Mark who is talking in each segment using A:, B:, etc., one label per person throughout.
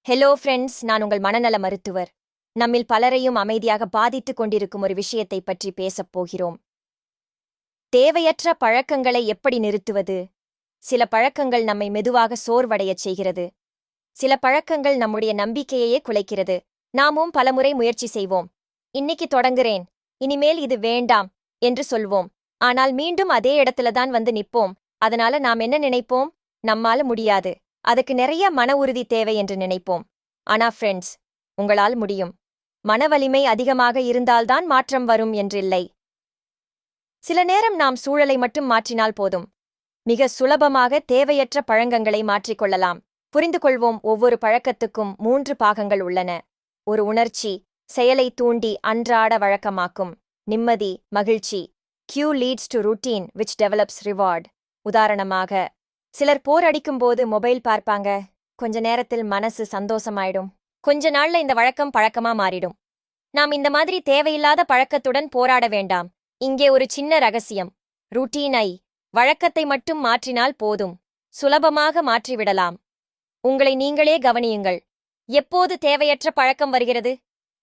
A: Hello friends, நான் உங்கள் மனநல மருத்துவர். நம்மில் பலரையும் அமைதியாக பாதித்துக் கொண்டிருக்கும் ஒரு விஷயத்தை பற்றி பேசப் போகிறோம். தேவையற்ற பழக்கங்களை எப்படி நிறுத்துவது? சில பழக்கங்கள் நம்மை மெதுவாக சோர்வடையச் செய்கிறது. சில பழக்கங்கள் நம்முடைய நம்பிக்கையையே குலைக்கிறது. நாமும் பலமுறை முயற்சி செய்வோம். இன்னைக்கு தொடங்குறேன், இனிமேல் இது வேண்டாம் என்று சொல்வோம். ஆனால் மீண்டும் அதே இடத்துல தான் வந்து நிப்போம். அதனால நாம் என்ன நினைப்போம்? நம்மால முடியாது, அதுக்கு நிறைய மன உறுதி தேவை என்று நினைப்போம். ஆனா ஃப்ரெண்ட்ஸ், உங்களால் முடியும். மன வலிமை அதிகமாக இருந்தால்தான் மாற்றம் வரும் என்றில்லை. சில நேரம் நாம் சூழலை மட்டும் மாற்றினால் போதும். மிக சுலபமாக தேவையற்ற பழக்கங்களை மாற்றிக்கொள்ளலாம். புரிந்து கொள்வோம். ஒவ்வொரு பழக்கத்துக்கும் 3 பாகங்கள் உள்ளன. ஒரு உணர்ச்சி செயலை தூண்டி அன்றாட வழக்கமாக்கும். நிம்மதி, மகிழ்ச்சி. Q leads to routine which develops reward. உதாரணமாக, சிலர் போர் அடிக்கும்போது மொபைல் பார்ப்பாங்க. கொஞ்ச நேரத்தில் மனசு சந்தோஷமாயிடும். கொஞ்ச நாள்ல இந்த வழக்கம் பழக்கமா மாறிடும். நாம் இந்த மாதிரி தேவையில்லாத பழக்கத்துடன் போராட வேண்டாம். இங்கே ஒரு சின்ன ரகசியம். ரூட்டீனை, வழக்கத்தை மட்டும் மாற்றினால் போதும். சுலபமாக மாற்றிவிடலாம். உங்களை நீங்களே கவனியுங்கள். எப்போது தேவையற்ற பழக்கம் வருகிறது?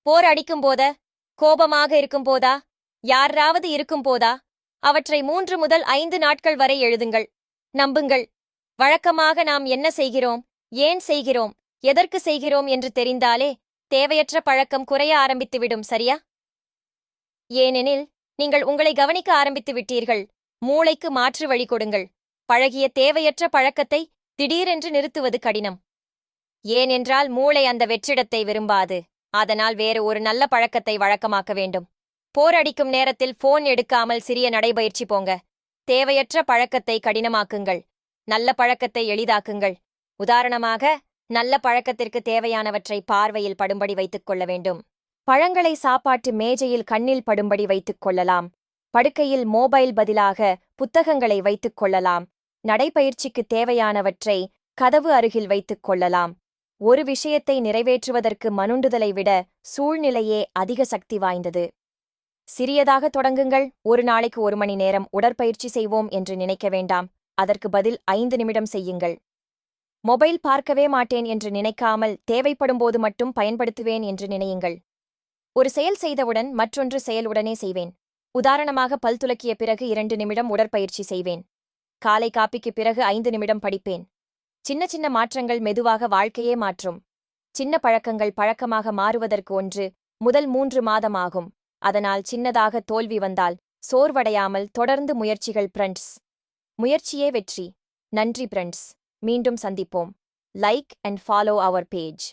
A: போர் அடிக்கும்போதா? கோபமாக இருக்கும்போதா? யாராவது இருக்கும்போதா? அவற்றை 3 முதல் 5 நாட்கள் வரை எழுதுங்கள். நம்புங்கள், வழக்கமாக நாம் என்ன செய்கிறோம், ஏன் செய்கிறோம், எதற்கு செய்கிறோம் என்று தெரிந்தாலே தேவையற்ற பழக்கம் குறைய ஆரம்பித்துவிடும். சரியா? ஏனெனில் நீங்கள் உங்களை கவனிக்க ஆரம்பித்து விட்டீர்கள். மூளைக்கு மாற்று வழி கொடுங்கள். பழகிய தேவையற்ற பழக்கத்தை திடீரென்று நிறுத்துவது கடினம். ஏனென்றால் மூளை அந்த வெற்றிடத்தை விரும்பாது. அதனால் வேறு ஒரு நல்ல பழக்கத்தை வழக்கமாக்க வேண்டும். போரடிக்கும் நேரத்தில் போன் எடுக்காமல் சிறிய நடைபயிற்சி போங்க. தேவையற்ற பழக்கத்தை கடினமாக்குங்கள். நல்ல பழக்கத்தை எளிதாக்குங்கள். உதாரணமாக, நல்ல பழக்கத்திற்கு தேவையானவற்றை பார்வையில் படும்படி வைத்துக் கொள்ள வேண்டும். பழங்களை சாப்பாட்டு மேஜையில் கண்ணில் படும்படி வைத்துக் கொள்ளலாம். படுக்கையில் மொபைல் பதிலாக புத்தகங்களை வைத்துக் கொள்ளலாம். நடைபயிற்சிக்கு தேவையானவற்றை கதவு அருகில் வைத்துக் கொள்ளலாம். ஒரு விஷயத்தை நிறைவேற்றுவதற்கு மனுண்டுதலை விட சூழ்நிலையே அதிக சக்தி வாய்ந்தது. சிறியதாக தொடங்குங்கள். ஒரு நாளைக்கு 1 மணி நேரம் உடற்பயிற்சி செய்வோம் என்று நினைக்க வேண்டாம். அதற்கு பதில் 5 நிமிடம் செய்யுங்கள். மொபைல் பார்க்கவே மாட்டேன் என்று நினைக்காமல் தேவைப்படும்போது மட்டும் பயன்படுத்துவேன் என்று நினையுங்கள். ஒரு செயல் செய்தவுடன் மற்றொன்று செயல் உடனே செய்வேன். உதாரணமாக, பல் துலக்கிய பிறகு 2 நிமிடம் உடற்பயிற்சி செய்வேன். காலை காப்பிக்கு பிறகு 5 நிமிடம் படிப்பேன். சின்ன சின்ன மாற்றங்கள் மெதுவாக வாழ்க்கையே மாற்றும். சின்ன பழக்கங்கள் பழக்கமாக மாறுவதற்கு 1 முதல் 3 மாதம் ஆகும். அதனால் சின்னதாக தோல்வி வந்தால் சோர்வடையாமல் தொடர்ந்து முயற்சிகள் ஃப்ரெண்ட்ஸ். முயற்சியே வெற்றி. நன்றி ஃப்ரெண்ட்ஸ். மீண்டும் சந்திப்போம். Like and follow our page.